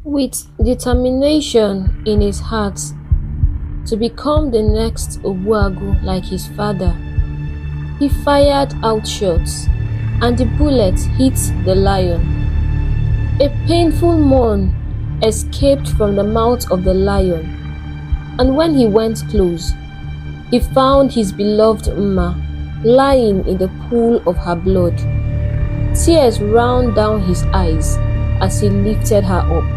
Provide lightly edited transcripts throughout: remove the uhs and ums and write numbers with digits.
With determination in his heart to become the next Obuagu like his father, he fired out shots, and the bullet hit the lion. A painful moan escaped from the mouth of the lion, and when he went close, he found his beloved Mma lying in the pool of her blood. Tears ran down his eyes as he lifted her up.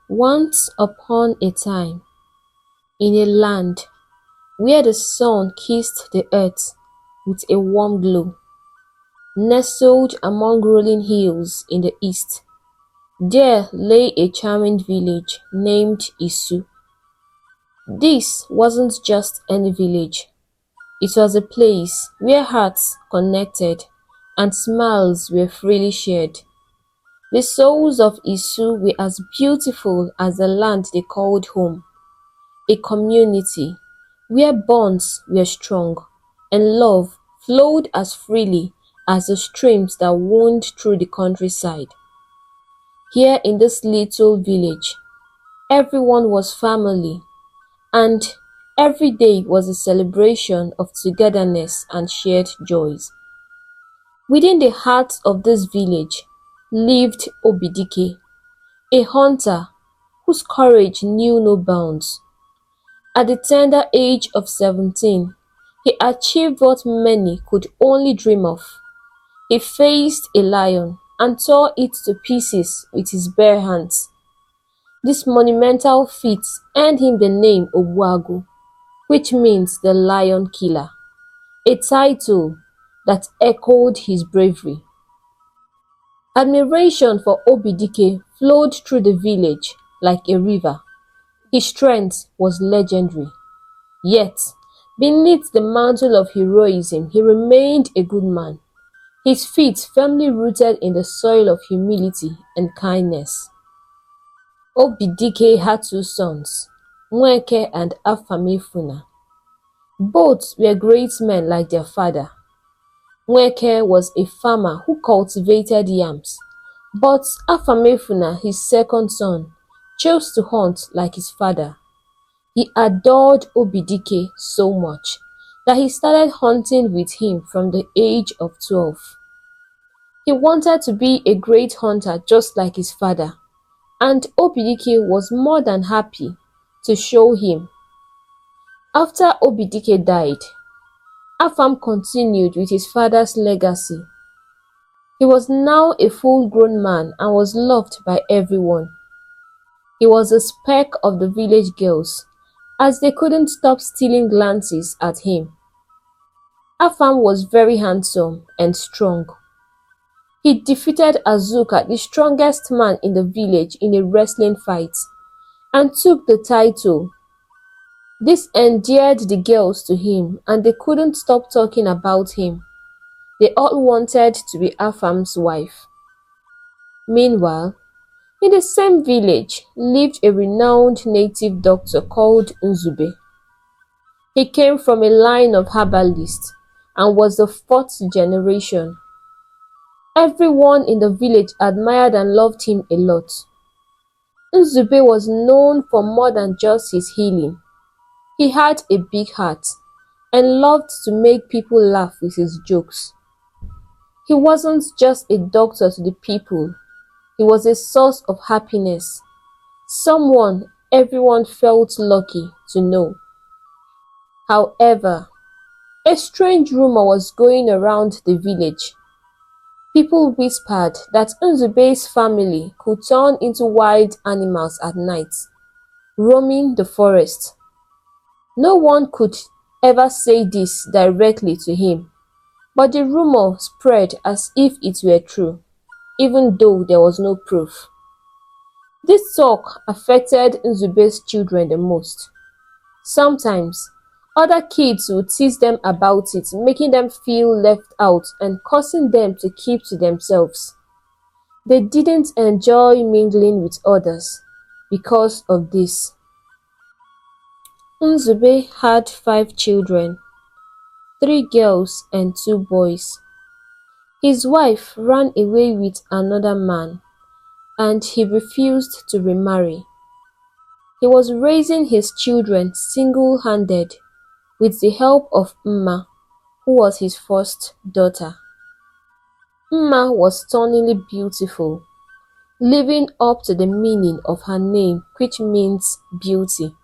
Once upon a time, in a land where the sun kissed the earth with a warm glow, nestled among rolling hills in the east, there lay a charming village named Isu. This wasn't just any village. It was a place where hearts connected and smiles were freely shared. The souls of Isu were as beautiful as the land they called home, a community where bonds were strong and love flowed as freely as the streams that wound through the countryside. Here in this little village, everyone was family, and every day was a celebration of togetherness and shared joys. Within the heart of this village lived Obidike, a hunter whose courage knew no bounds. At the tender age of 17, he achieved what many could only dream of. He faced a lion and tore it to pieces with his bare hands. This monumental feat earned him the name Obuagu, which means the lion killer, a title that echoed his bravery. Admiration for Obidike flowed through the village like a river. His strength was legendary. Yet, beneath the mantle of heroism, he remained a good man, his feet firmly rooted in the soil of humility and kindness. Obidike had two sons, Nweke and Afam. Both were great men like their father. Nweke was a farmer who cultivated yams, but Afam, his second son, chose to hunt like his father. He adored Obidike so much that he started hunting with him from the age of 12. He wanted to be a great hunter just like his father, and Obidike was more than happy to show him. After Obidike died, Afam continued with his father's legacy. He was now a full-grown man and was loved by everyone. He was a speck of the village girls, as they couldn't stop stealing glances at him. Afam was very handsome and strong. He defeated Azuka, the strongest man in the village, in a wrestling fight, and took the title. This endeared the girls to him, and they couldn't stop talking about him. They all wanted to be Afam's wife. Meanwhile, in the same village lived a renowned native doctor called Nzube. He came from a line of herbalists and was the fourth generation. Everyone in the village admired and loved him a lot. Nzube was known for more than just his healing. He had a big heart and loved to make people laugh with his jokes. He wasn't just a doctor to the people, he was a source of happiness, someone everyone felt lucky to know. However, a strange rumor was going around the village. People whispered that Nzube's family could turn into wild animals at night, roaming the forest. No one could ever say this directly to him, but the rumor spread as if it were true, even though there was no proof. This talk affected Nzube's children the most. Sometimes, other kids would tease them about it, making them feel left out and causing them to keep to themselves. They didn't enjoy mingling with others because of this. Nzube had 5 children, 3 girls and 2 boys. His wife ran away with another man, and he refused to remarry. He was raising his children single-handed with the help of Mma, who was his first daughter. Mma was stunningly beautiful, living up to the meaning of her name, which means beauty.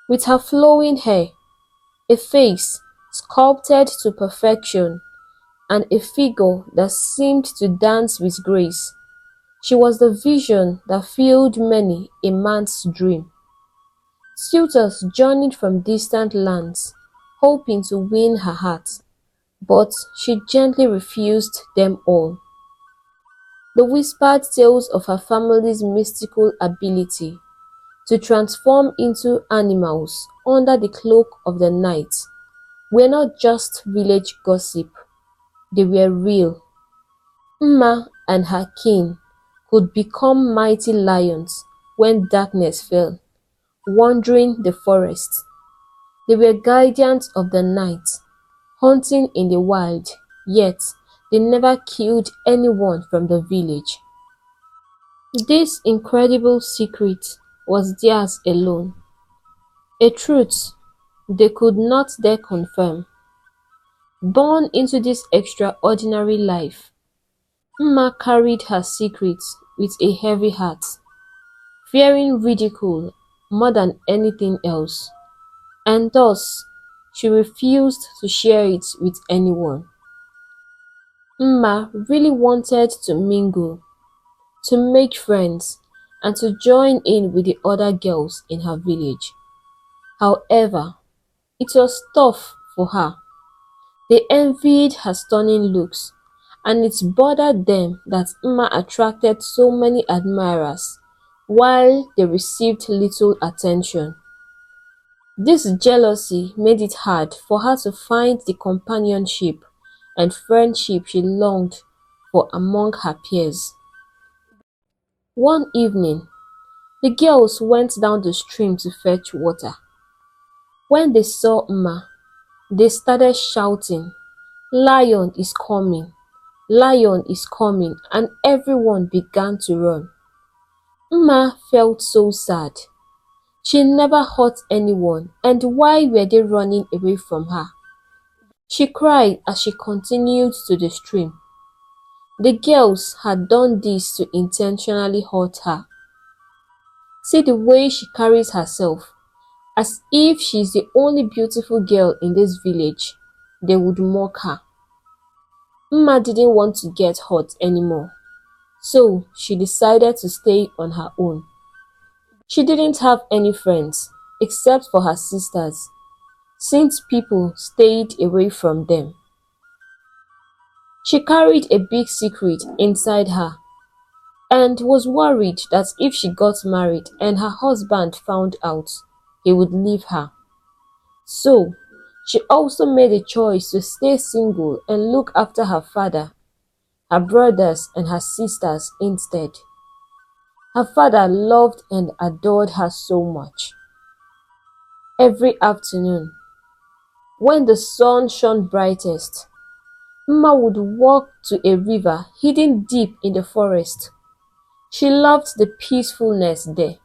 With her flowing hair, a face sculpted to perfection, and a figure that seemed to dance with grace, she was the vision that filled many a man's dream. Suitors journeyed from distant lands, hoping to win her heart, but she gently refused them all. The whispered tales of her family's mystical ability to transform into animals under the cloak of the night were not just village gossip, they were real. Mma and her kin could become mighty lions when darkness fell, wandering the forest. They were guardians of the night, hunting in the wild, yet they never killed anyone from the village. This incredible secret was theirs alone, a truth they could not dare confirm. Born into this extraordinary life, Mma carried her secrets with a heavy heart, fearing ridicule more than anything else, and thus she refused to share it with anyone. Mma really wanted to mingle, to make friends, and to join in with the other girls in her village. However, it was tough for her. They envied her stunning looks, and it bothered them that Mma attracted so many admirers while they received little attention. This jealousy made it hard for her to find the companionship and friendship she longed for among her peers. One evening, the girls went down the stream to fetch water. When they saw Mma, they started shouting, "Lion is coming! Lion is coming!" and everyone began to run. Mma felt so sad. She never hurt anyone, and why were they running away from her? She cried as she continued to the stream. The girls had done this to intentionally hurt her. See the way she carries herself, as if she's the only beautiful girl in this village. They would mock her. Mma didn't want to get hurt anymore, so she decided to stay on her own. She didn't have any friends, except for her sisters, since people stayed away from them. She carried a big secret inside her, and was worried that if she got married and her husband found out, he would leave her. So, she also made a choice to stay single and look after her father, her brothers, and her sisters instead. Her father loved and adored her so much. Every afternoon, when the sun shone brightest, Mma would walk to a river hidden deep in the forest. She loved the peacefulness there.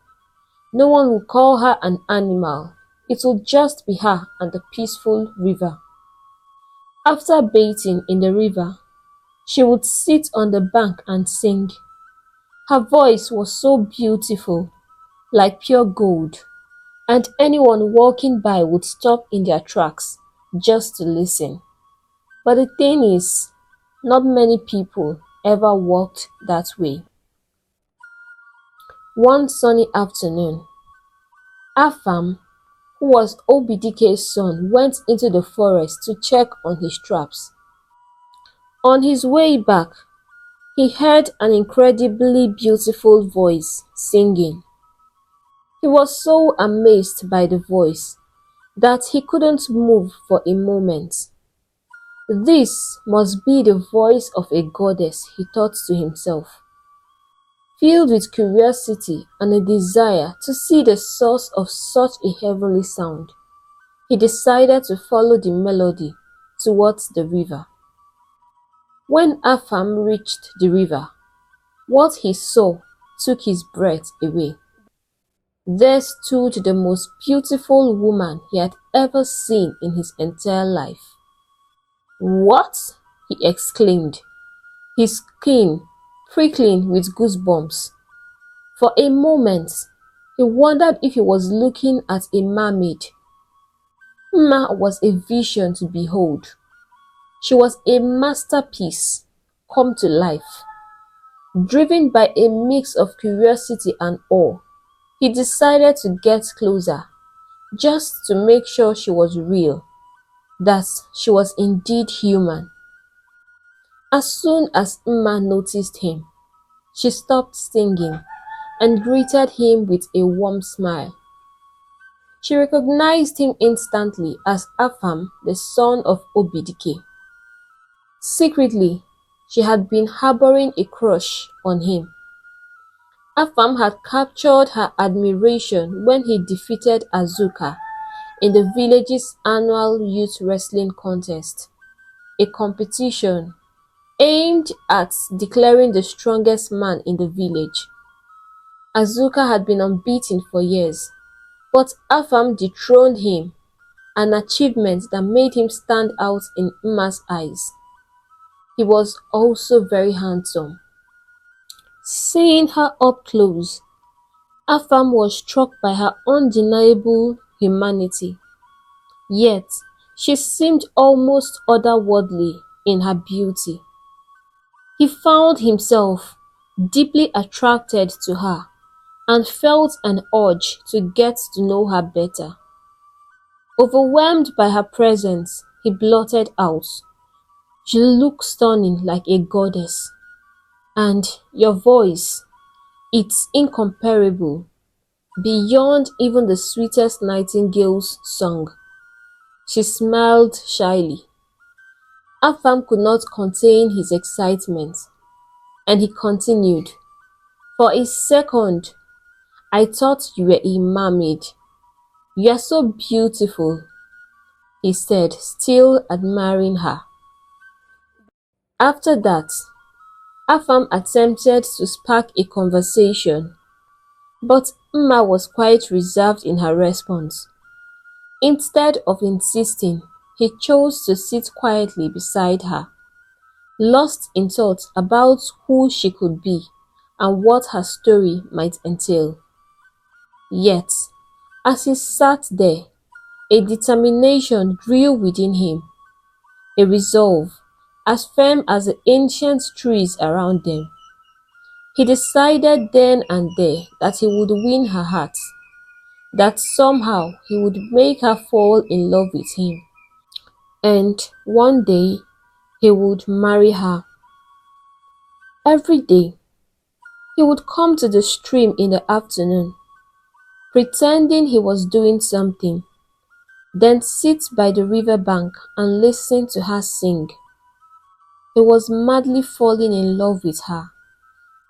No one would call her an animal. It would just be her and the peaceful river. After bathing in the river, she would sit on the bank and sing. Her voice was so beautiful, like pure gold, and anyone walking by would stop in their tracks just to listen. But the thing is, not many people ever walked that way. One sunny afternoon, Afam, who was Obidike's son, went into the forest to check on his traps. On his way back, he heard an incredibly beautiful voice singing. He was so amazed by the voice that he couldn't move for a moment. This must be the voice of a goddess, he thought to himself. Filled with curiosity and a desire to see the source of such a heavenly sound, he decided to follow the melody towards the river. When Afam reached the river, what he saw took his breath away. There stood the most beautiful woman he had ever seen in his entire life. "What?" he exclaimed, his skin prickling with goosebumps. For a moment, he wondered if he was looking at a mermaid. Mma was a vision to behold. She was a masterpiece come to life. Driven by a mix of curiosity and awe, he decided to get closer, just to make sure she was real, that she was indeed human. As soon as Mma noticed him, she stopped singing and greeted him with a warm smile. She recognized him instantly as Afam, the son of Obidike. Secretly, she had been harboring a crush on him. Afam had captured her admiration when he defeated Azuka in the village's annual youth wrestling contest, a competition aimed at declaring the strongest man in the village. Azuka had been unbeaten for years, but Afam dethroned him, an achievement that made him stand out in Mma's eyes. He was also very handsome. Seeing her up close, Afam was struck by her undeniable humanity. Yet, she seemed almost otherworldly in her beauty. He found himself deeply attracted to her and felt an urge to get to know her better. Overwhelmed by her presence, he blurted out, "You look stunning like a goddess. And your voice, it's incomparable, beyond even the sweetest nightingale's song." She smiled shyly. Afam could not contain his excitement, and he continued, "For a second, I thought you were a mermaid. You are so beautiful," he said, still admiring her. After that, Afam attempted to spark a conversation, but Mma was quite reserved in her response. Instead of insisting, he chose to sit quietly beside her, lost in thought about who she could be and what her story might entail. Yet, as he sat there, a determination grew within him, a resolve as firm as the ancient trees around them. He decided then and there that he would win her heart, that somehow he would make her fall in love with him, and one day he would marry her. Every day, he would come to the stream in the afternoon, pretending he was doing something, then sit by the river bank and listen to her sing. He was madly falling in love with her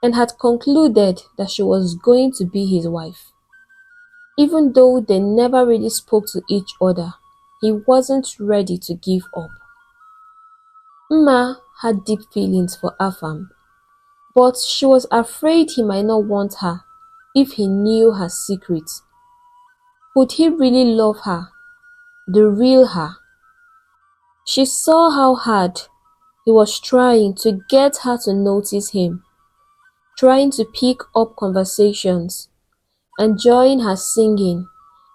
and had concluded that she was going to be his wife. Even though they never really spoke to each other, he wasn't ready to give up. Mma had deep feelings for Afam, but she was afraid he might not want her if he knew her secret. Would he really love her, the real her? She saw how hard he was trying to get her to notice him, trying to pick up conversations, enjoying her singing,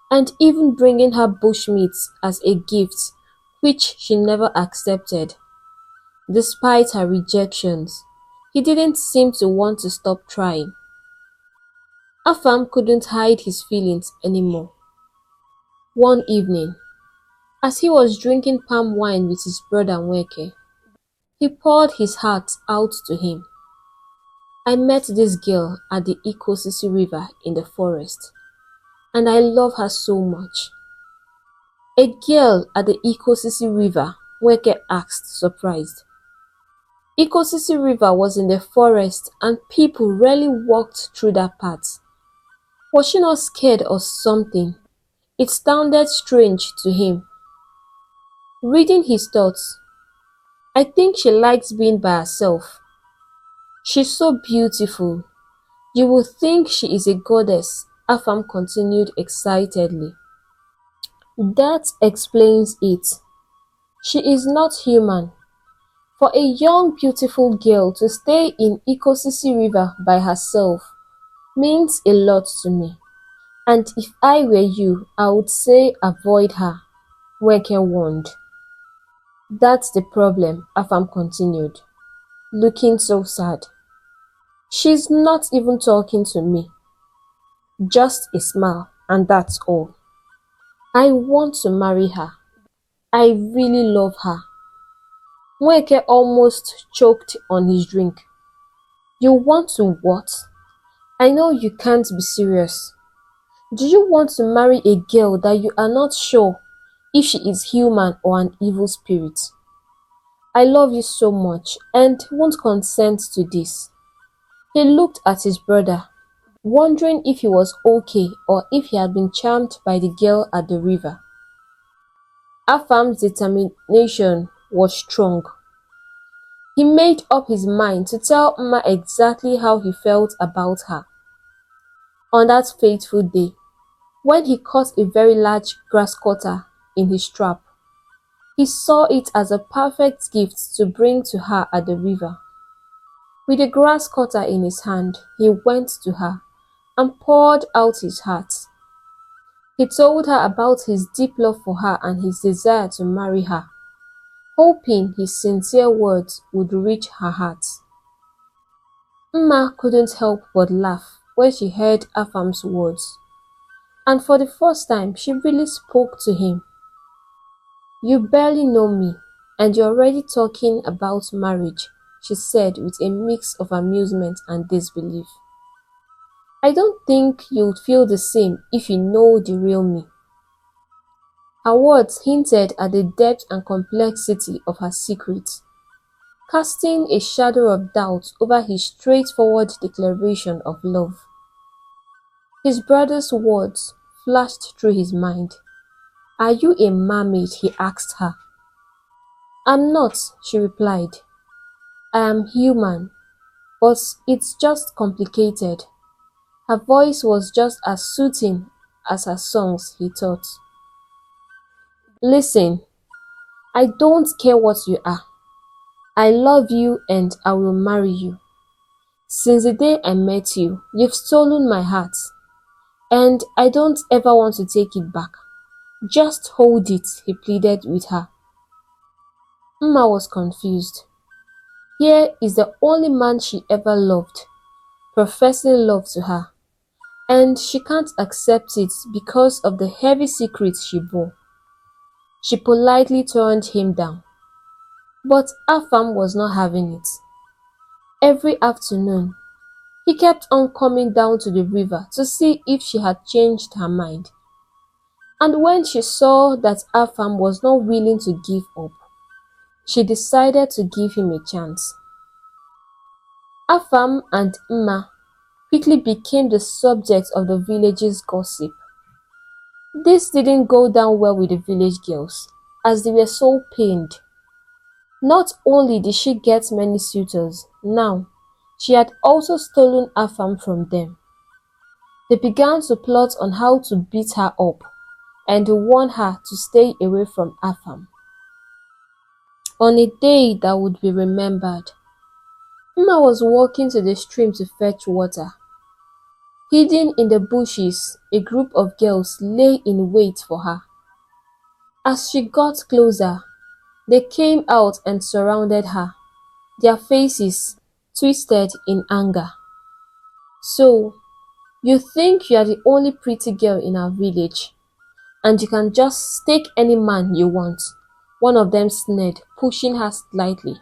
and even bringing her bushmeat as a gift, which she never accepted. Despite her rejections, he didn't seem to want to stop trying. Afam couldn't hide his feelings anymore. One evening, as he was drinking palm wine with his brother Nweke, he poured his heart out to him. "I met this girl at the Ikosisi River in the forest, and I love her so much." "A girl at the Ikosisi River?" Nweke asked, surprised. Ikosisi River was in the forest and people rarely walked through that path. Was she not scared or something? It sounded strange to him. Reading his thoughts, I think she likes being by herself. She's so beautiful. You would think she is a goddess, Afam continued excitedly. That explains it. She is not human. For a young beautiful girl to stay in Ikosisi River by herself means a lot to me. And if I were you, I would say avoid her, Weke warned. That's the problem, Afam continued, looking so sad. She's not even talking to me. Just a smile, and that's all. I want to marry her. I really love her. Nweke almost choked on his drink. You want to what? I know you can't be serious. Do you want to marry a girl that you are not sure if she is human or an evil spirit? I love you so much and won't consent to this. He looked at his brother, wondering if he was okay or if he had been charmed by the girl at the river. Afam's determination was strong. He made up his mind to tell Mma exactly how he felt about her. On that fateful day, when he caught a very large grass cutter in his trap, he saw it as a perfect gift to bring to her at the river. With the grass cutter in his hand, he went to her and poured out his heart. He told her about his deep love for her and his desire to marry her, hoping his sincere words would reach her heart. Mma couldn't help but laugh when she heard Afam's words, and for the first time she really spoke to him. You barely know me, and you're already talking about marriage, she said with a mix of amusement and disbelief. I don't think you'd feel the same if you know the real me. Her words hinted at the depth and complexity of her secret, casting a shadow of doubt over his straightforward declaration of love. His brother's words flashed through his mind. Are you a mermaid? He asked her. I'm not, she replied. I am human, but it's just complicated. Her voice was just as soothing as her songs, he thought. Listen, I don't care what you are. I love you and I will marry you. Since the day I met you, you've stolen my heart, and I don't ever want to take it back. Just hold it, he pleaded with her. Mma was confused. Here is the only man she ever loved, professing love to her, and she can't accept it because of the heavy secret she bore. She politely turned him down. But Afam was not having it. Every afternoon, he kept on coming down to the river to see if she had changed her mind. And when she saw that Afam was not willing to give up, she decided to give him a chance. Afam and Mma quickly became the subject of the village's gossip. This didn't go down well with the village girls, as they were so pained. Not only did she get many suitors, now she had also stolen Afam from them. They began to plot on how to beat her up and to warn her to stay away from Afam. On a day that would be remembered, Mma was walking to the stream to fetch water. Hidden in the bushes, a group of girls lay in wait for her. As she got closer, they came out and surrounded her, their faces twisted in anger. So, you think you are the only pretty girl in our village, and you can just take any man you want, one of them sneered, pushing her slightly.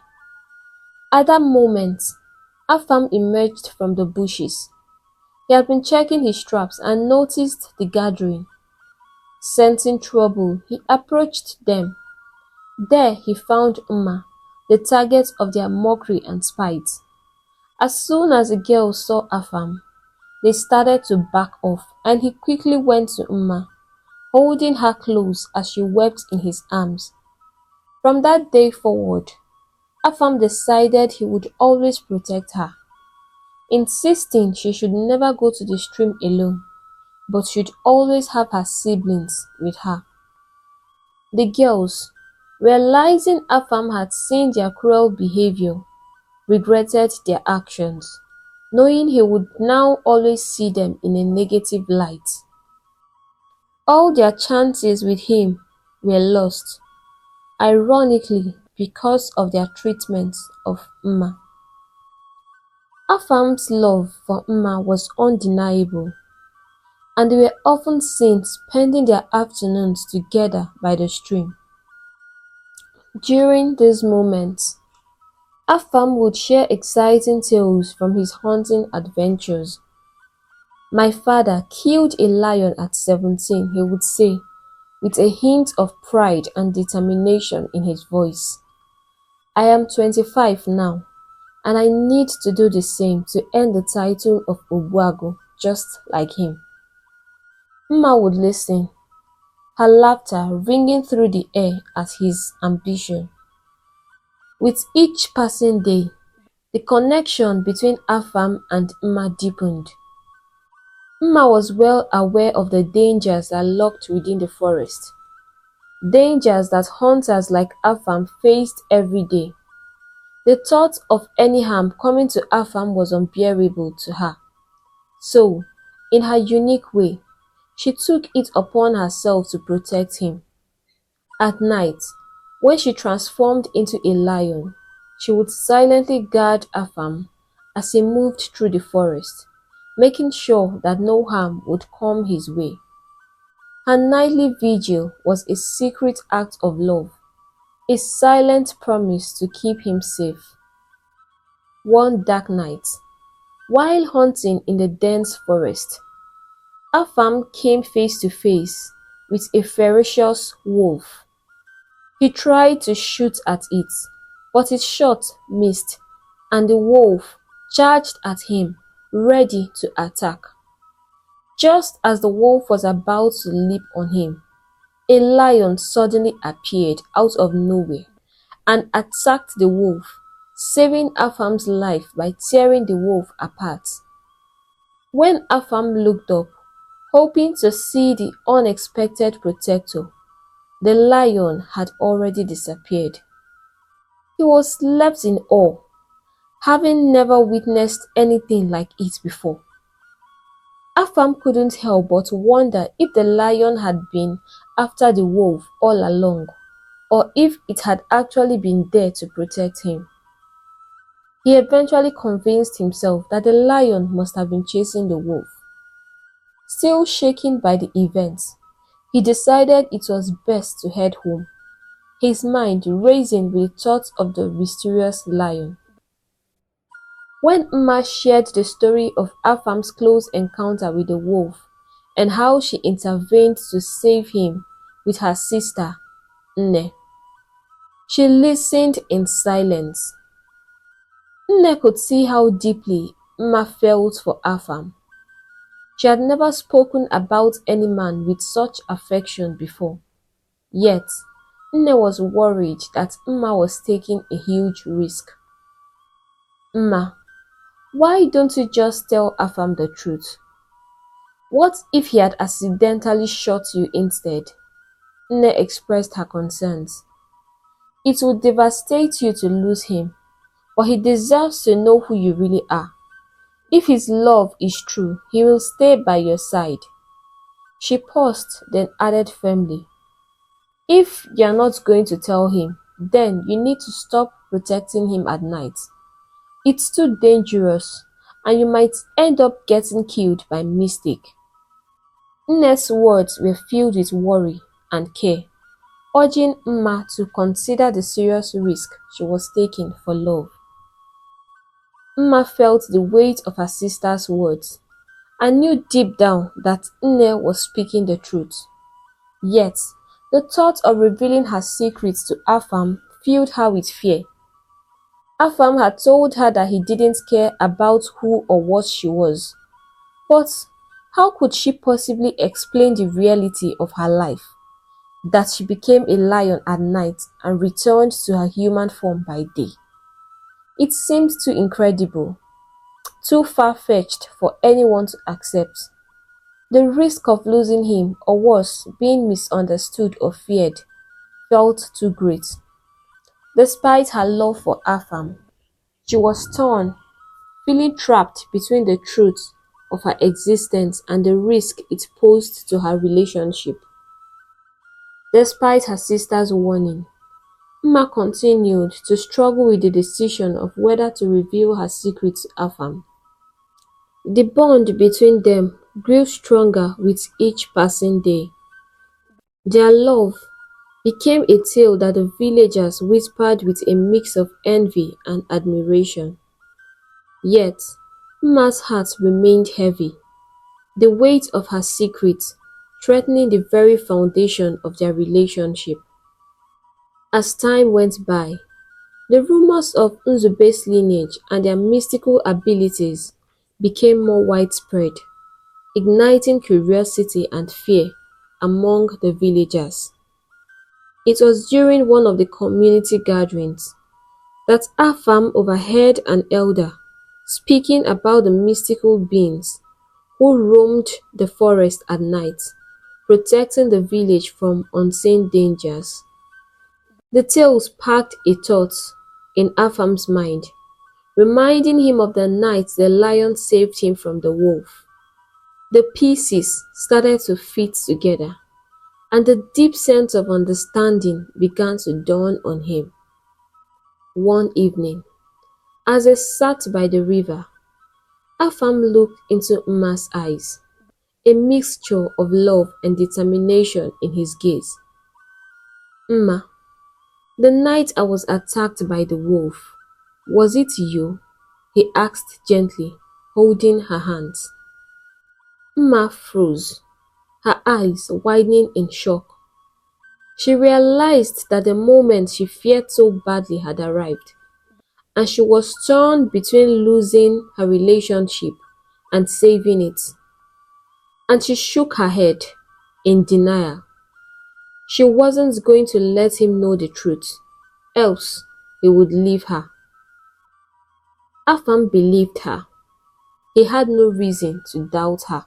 At that moment, Afam emerged from the bushes. He had been checking his traps and noticed the gathering. Sensing trouble, he approached them. There he found Mma, the target of their mockery and spite. As soon as the girls saw Afam, they started to back off, and he quickly went to Mma, holding her close as she wept in his arms. From that day forward, Afam decided he would always protect her, insisting she should never go to the stream alone, but should always have her siblings with her. The girls, realizing Afam had seen their cruel behavior, regretted their actions, knowing he would now always see them in a negative light. All their chances with him were lost, ironically because of their treatment of Mma. Afam's love for Mma was undeniable, and they were often seen spending their afternoons together by the stream. During these moments, Afam would share exciting tales from his hunting adventures. "My father killed a lion at 17, he would say, with a hint of pride and determination in his voice. "I am 25 now, and I need to do the same to earn the title of Obuago just like him." Mma would listen, her laughter ringing through the air at his ambition. With each passing day, the connection between Afam and Mma deepened. Mma was well aware of the dangers that lurked within the forest, dangers that hunters like Afam faced every day. The thought of any harm coming to Afam was unbearable to her. So, in her unique way, she took it upon herself to protect him. At night, when she transformed into a lion, she would silently guard Afam as he moved through the forest, making sure that no harm would come his way. Her nightly vigil was a secret act of love, a silent promise to keep him safe. One dark night, while hunting in the dense forest, Afam came face to face with a ferocious wolf. He tried to shoot at it, but his shot missed, and the wolf charged at him, ready to attack. Just as the wolf was about to leap on him, a lion suddenly appeared out of nowhere and attacked the wolf, saving Afam's life by tearing the wolf apart. When Afam looked up, hoping to see the unexpected protector, the lion had already disappeared. He was left in awe, having never witnessed anything like it before. Afam couldn't help but wonder if the lion had been after the wolf all along, or if it had actually been there to protect him. He eventually convinced himself that the lion must have been chasing the wolf. Still shaken by the events, he decided it was best to head home, his mind racing with the thought of the mysterious lion. When Mma shared the story of Afam's close encounter with the wolf and how she intervened to save him with her sister, Nne, she listened in silence. Nne could see how deeply Mma felt for Afam. She had never spoken about any man with such affection before. Yet, Nne was worried that Mma was taking a huge risk. "Mma, why don't you just tell Afam the truth? What if he had accidentally shot you instead?" Nne expressed her concerns. "It would devastate you to lose him, but he deserves to know who you really are. If his love is true, he will stay by your side." She paused, then added firmly, "If you're not going to tell him, then you need to stop protecting him at night. It's too dangerous, and you might end up getting killed by mistake." Nne's words were filled with worry and care, urging Mma to consider the serious risk she was taking for love. Mma felt the weight of her sister's words and knew deep down that Nne was speaking the truth. Yet, the thought of revealing her secrets to Afam filled her with fear. Afam had told her that he didn't care about who or what she was. But how could she possibly explain the reality of her life? That she became a lion at night and returned to her human form by day. It seemed too incredible, too far-fetched for anyone to accept. The risk of losing him, or worse, being misunderstood or feared, felt too great. Despite her love for Afam, she was torn, feeling trapped between the truth of her existence and the risk it posed to her relationship. Despite her sister's warning, Mma continued to struggle with the decision of whether to reveal her secret to Afam. The bond between them grew stronger with each passing day. Their love became a tale that the villagers whispered with a mix of envy and admiration. Yet, Mma's heart remained heavy, the weight of her secret threatening the very foundation of their relationship. As time went by, the rumors of Nzube's lineage and their mystical abilities became more widespread, igniting curiosity and fear among the villagers. It was during one of the community gatherings that Afam overheard an elder speaking about the mystical beings who roamed the forest at night, protecting the village from unseen dangers. The tale sparked a thought in Afam's mind, reminding him of the night the lion saved him from the wolf. The pieces started to fit together, and a deep sense of understanding began to dawn on him. One evening, as they sat by the river, Afam looked into Mma's eyes, a mixture of love and determination in his gaze. "Mma, the night I was attacked by the wolf, was it you?" he asked gently, holding her hands. Mma froze, her eyes widening in shock. She realized that the moment she feared so badly had arrived, and she was torn between losing her relationship and saving it. And she shook her head in denial. She wasn't going to let him know the truth, else he would leave her. Afam believed her. He had no reason to doubt her.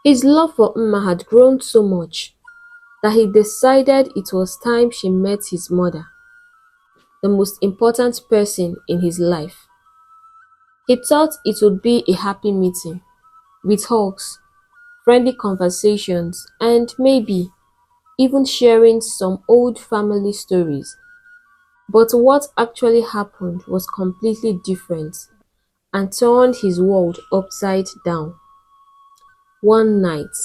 His love for Mma had grown so much that he decided it was time she met his mother, the most important person in his life. He thought it would be a happy meeting, with hugs, friendly conversations, and maybe even sharing some old family stories. But what actually happened was completely different and turned his world upside down. One night,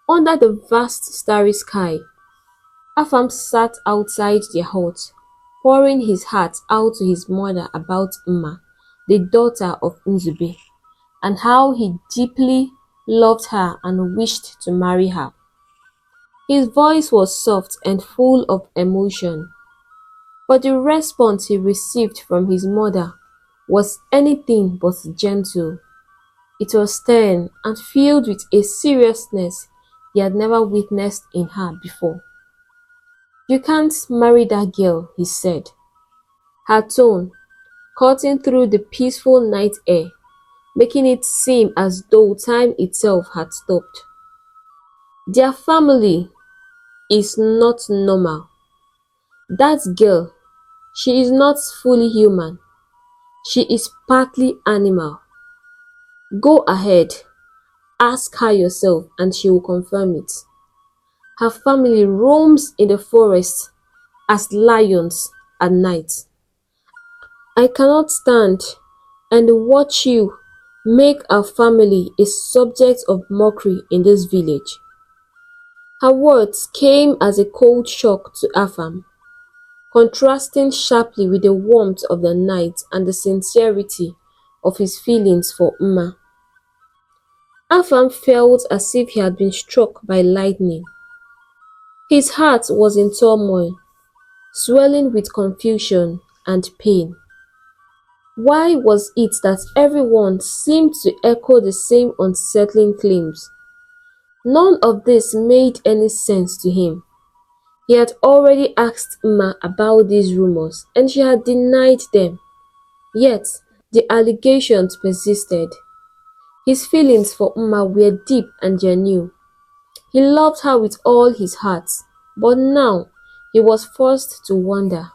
under the vast starry sky, Afam sat outside their hut, pouring his heart out to his mother about Mma, the daughter of Nzube, and how he deeply loved her and wished to marry her. His voice was soft and full of emotion, but the response he received from his mother was anything but gentle. It was stern and filled with a seriousness he had never witnessed in her before. "You can't marry that girl," he said, her tone cutting through the peaceful night air, making it seem as though time itself had stopped. "Their family is not normal. That girl, she is not fully human. She is partly animal. Go ahead, ask her yourself and she will confirm it. Her family roams in the forest as lions at night. I cannot stand and watch you make our family a subject of mockery in this village." Her words came as a cold shock to Afam, contrasting sharply with the warmth of the night and the sincerity of his feelings for Mma. Afam felt as if he had been struck by lightning. His heart was in turmoil, swelling with confusion and pain. Why was it that everyone seemed to echo the same unsettling claims? None of this made any sense to him. He had already asked Mma about these rumors and she had denied them. Yet, the allegations persisted. His feelings for Mma were deep and genuine. He loved her with all his heart, but now he was forced to wonder.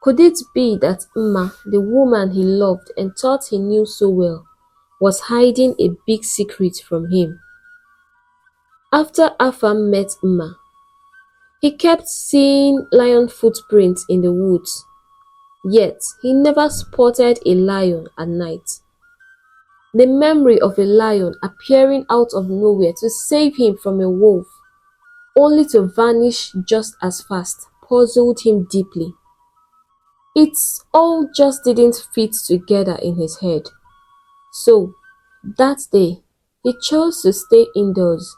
Could it be that Mma, the woman he loved and thought he knew so well, was hiding a big secret from him? After Afam met Mma, he kept seeing lion footprints in the woods, yet he never spotted a lion at night. The memory of a lion appearing out of nowhere to save him from a wolf, only to vanish just as fast, puzzled him deeply. It all just didn't fit together in his head. So, that day, he chose to stay indoors,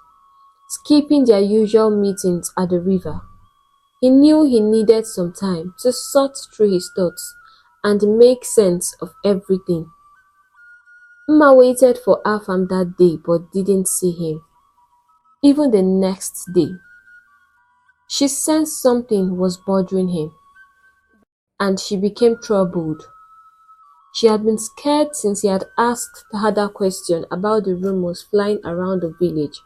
skipping their usual meetings at the river. He knew he needed some time to sort through his thoughts and make sense of everything. Mma waited for Afam that day but didn't see him. Even the next day, she sensed something was bothering him, and she became troubled. She had been scared since he had asked her that question about the rumors flying around the village.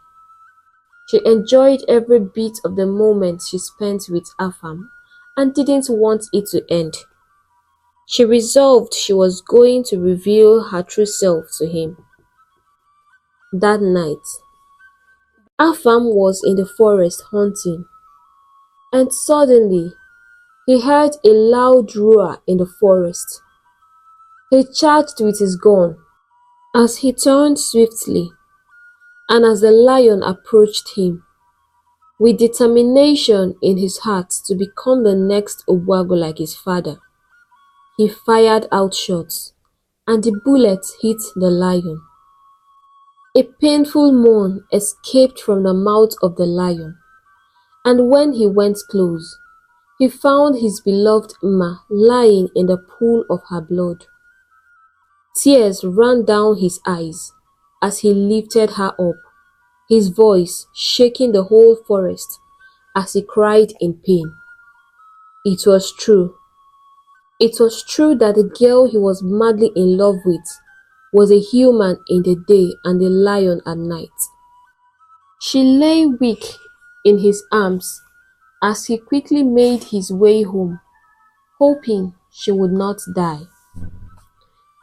She enjoyed every bit of the moment she spent with Afam and didn't want it to end. She resolved she was going to reveal her true self to him. That night, Afam was in the forest hunting, and suddenly he heard a loud roar in the forest. He charged with his gun as he turned swiftly, and as the lion approached him, with determination in his heart to become the next Ogwago like his father, he fired out shots, and the bullet hit the lion. A painful moan escaped from the mouth of the lion, and when he went close, he found his beloved Mma lying in the pool of her blood. Tears ran down his eyes as he lifted her up, his voice shaking the whole forest as he cried in pain. It was true. It was true that the girl he was madly in love with was a human in the day and a lion at night. She lay weak in his arms as he quickly made his way home, hoping she would not die.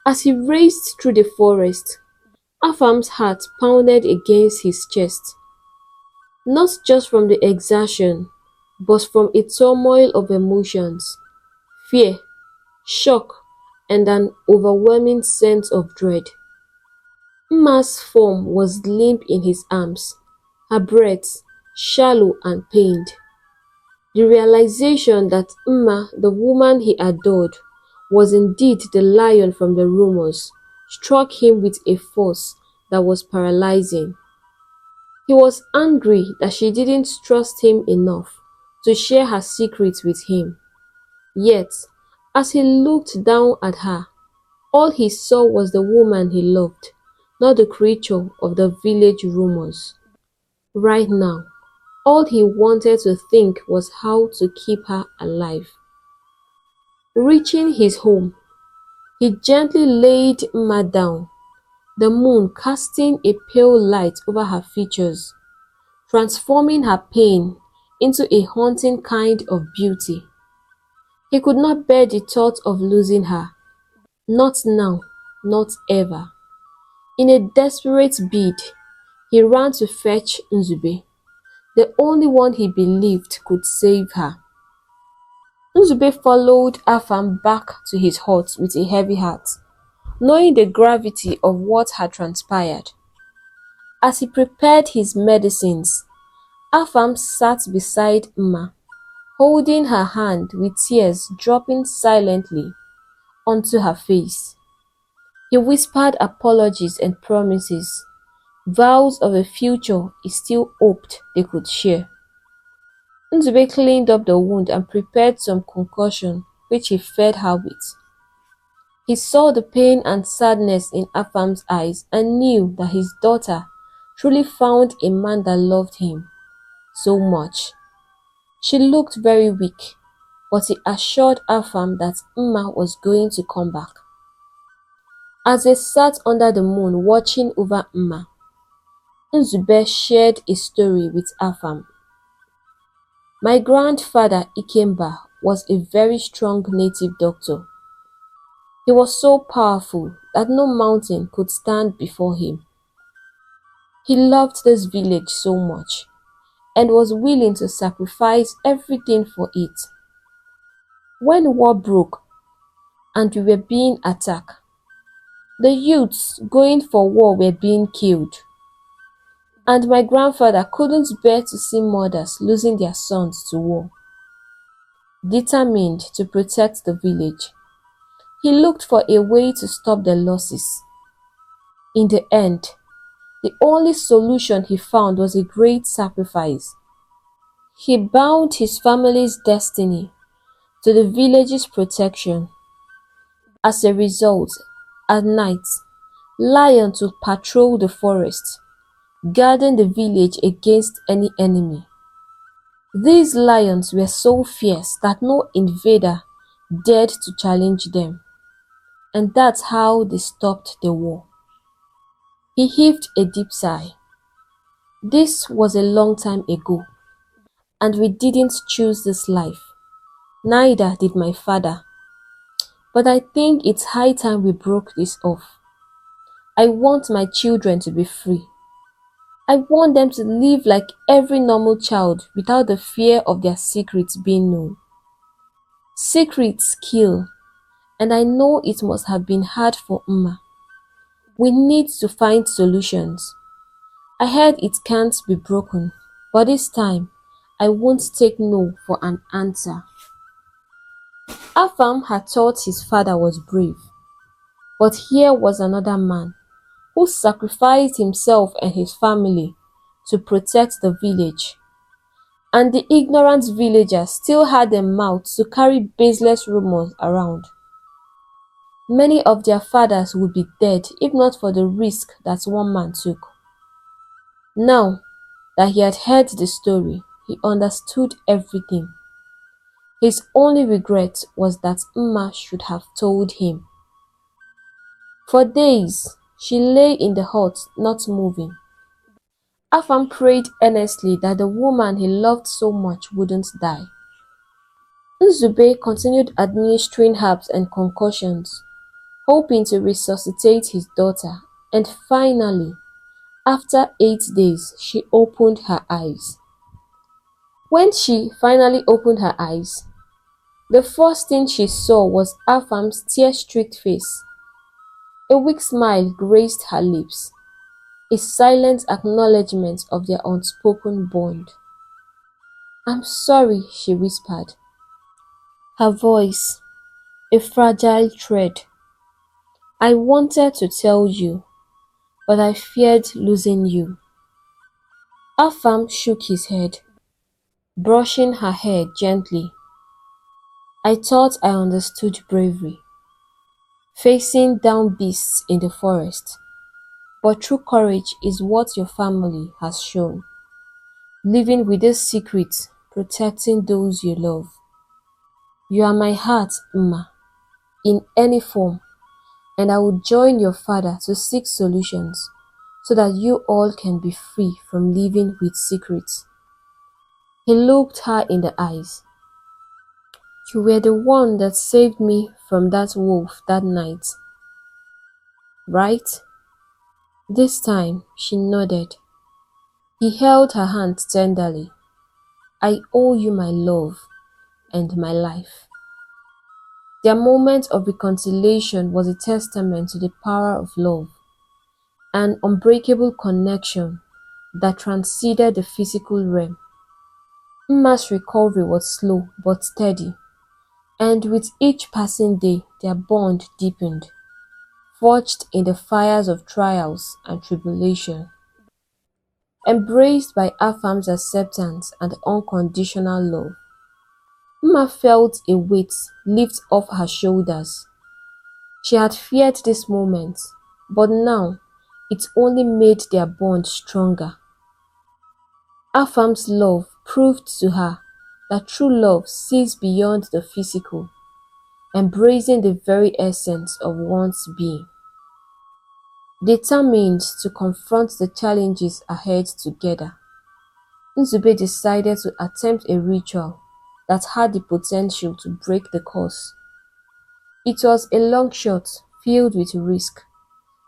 As he raced through the forest, Afam's heart pounded against his chest, not just from the exertion, but from a turmoil of emotions, fear, shock, and an overwhelming sense of dread. Mma's form was limp in his arms, her breath shallow and pained. The realization that Mma, the woman he adored, was indeed the lion from the rumors, struck him with a force that was paralyzing. He was angry that she didn't trust him enough to share her secrets with him. Yet, as he looked down at her, all he saw was the woman he loved, not the creature of the village rumors. Right now, all he wanted to think was how to keep her alive. Reaching his home, he gently laid Mma down, the moon casting a pale light over her features, transforming her pain into a haunting kind of beauty. He could not bear the thought of losing her. Not now, not ever. In a desperate bid, he ran to fetch Nzube, the only one he believed could save her. Nzube followed Afam back to his hut with a heavy heart, knowing the gravity of what had transpired. As he prepared his medicines, Afam sat beside Mma, holding her hand with tears dropping silently onto her face. He whispered apologies and promises, vows of a future he still hoped they could share. Nzube cleaned up the wound and prepared some concoction which he fed her with. He saw the pain and sadness in Afam's eyes and knew that his daughter truly found a man that loved him so much. She looked very weak, but he assured Afam that Mma was going to come back. As they sat under the moon watching over Mma, Nzube shared a story with Afam. My grandfather Ikemba was a very strong native doctor. He was so powerful that no mountain could stand before him. He loved this village so much and was willing to sacrifice everything for it. When war broke and we were being attacked, the youths going for war were being killed, and my grandfather couldn't bear to see mothers losing their sons to war. Determined to protect the village, he looked for a way to stop the losses. In the end, the only solution he found was a great sacrifice. He bound his family's destiny to the village's protection. As a result, at night, lions would patrol the forest, guarding the village against any enemy. These lions were so fierce that no invader dared to challenge them, and that's how they stopped the war. He heaved a deep sigh. This was a long time ago, and we didn't choose this life. Neither did my father. But I think it's high time we broke this off. I want my children to be free. I want them to live like every normal child without the fear of their secrets being known. Secrets kill, and I know it must have been hard for Mma. We need to find solutions. I heard it can't be broken, but this time I won't take no for an answer. Afam had thought his father was brave, but here was another man who sacrificed himself and his family to protect the village. And the ignorant villagers still had a mouth to carry baseless rumors around. Many of their fathers would be dead if not for the risk that one man took. Now that he had heard the story, he understood everything. His only regret was that Mma should have told him. For days, she lay in the hut, not moving. Afam prayed earnestly that the woman he loved so much wouldn't die. Nzube continued administering herbs and concoctions, hoping to resuscitate his daughter, and finally, after 8 days, she opened her eyes. When she finally opened her eyes, the first thing she saw was Afam's tear-streaked face. A weak smile graced her lips, a silent acknowledgement of their unspoken bond. "I'm sorry," she whispered, her voice a fragile thread. "I wanted to tell you, but I feared losing you." Afam shook his head, brushing her hair gently. "I thought I understood bravery, facing down beasts in the forest. But true courage is what your family has shown, living with this secret, protecting those you love. You are my heart, Mma, in any form, and I will join your father to seek solutions so that you all can be free from living with secrets." He looked her in the eyes. "You were the one that saved me from that wolf that night, right?" This time, she nodded. He held her hand tenderly. "I owe you my love and my life." Their moment of reconciliation was a testament to the power of love, an unbreakable connection that transcended the physical realm. Mma's recovery was slow but steady, and with each passing day, their bond deepened, forged in the fires of trials and tribulation. Embraced by Afam's acceptance and unconditional love, Mma felt a weight lift off her shoulders. She had feared this moment, but now it only made their bond stronger. Afam's love proved to her that true love sees beyond the physical, embracing the very essence of one's being. Determined to confront the challenges ahead together, Nzube decided to attempt a ritual that had the potential to break the curse. It was a long shot filled with risk,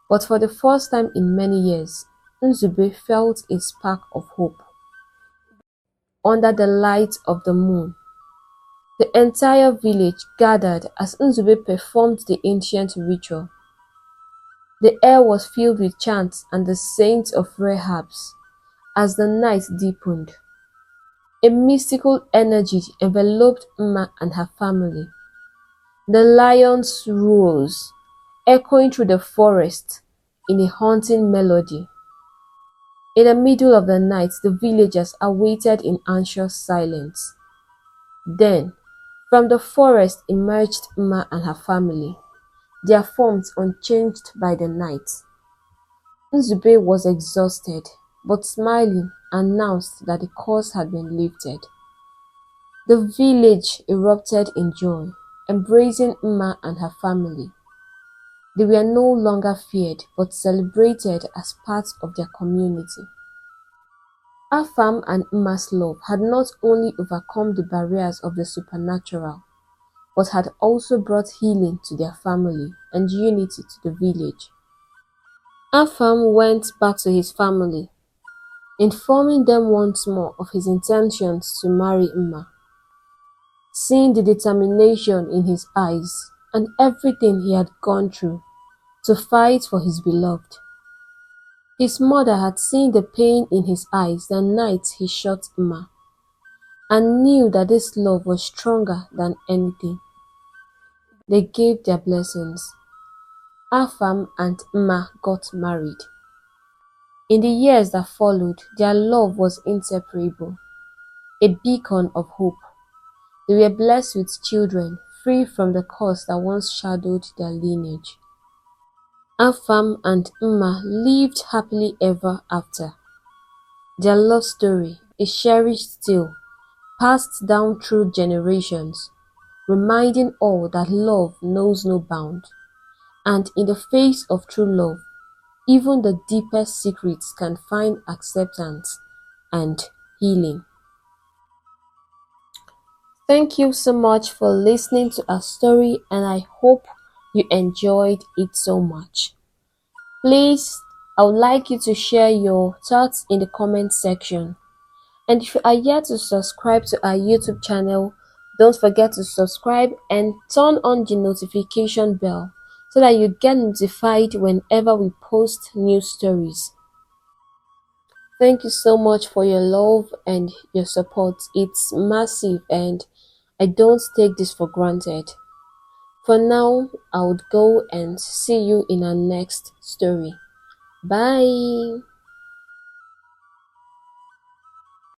but for the first time in many years, Nzube felt a spark of hope. Under the light of the moon, the entire village gathered as Nzube performed the ancient ritual. The air was filled with chants and the scent of rare herbs. As the night deepened, a mystical energy enveloped Mma and her family. The lions rose, echoing through the forest in a haunting melody. In the middle of the night, the villagers awaited in anxious silence. Then, from the forest emerged Mma and her family, their forms unchanged by the night. Nzube was exhausted, but smiling announced that the curse had been lifted. The village erupted in joy, embracing Mma and her family. They were no longer feared but celebrated as part of their community. Afam and Mma's love had not only overcome the barriers of the supernatural, but had also brought healing to their family and unity to the village. Afam went back to his family, informing them once more of his intentions to marry Mma. Seeing the determination in his eyes and everything he had gone through to fight for his beloved, his mother had seen the pain in his eyes the night he shot Mma, and knew that this love was stronger than anything. They gave their blessings. Afam and Mma got married. In the years that followed, their love was inseparable, a beacon of hope. They were blessed with children, free from the curse that once shadowed their lineage. Afam and Mma lived happily ever after. Their love story, a cherished tale, passed down through generations, reminding all that love knows no bound, and in the face of true love, even the deepest secrets can find acceptance and healing. Thank you so much for listening to our story, and I hope you enjoyed it so much. Please, I would like you to share your thoughts in the comment section. And if you are yet to subscribe to our YouTube channel, don't forget to subscribe and turn on the notification bell so that you get notified whenever we post new stories. Thank you so much for your love and your support. It's massive and I don't take this for granted. For now, I would go and see you in our next story. Bye.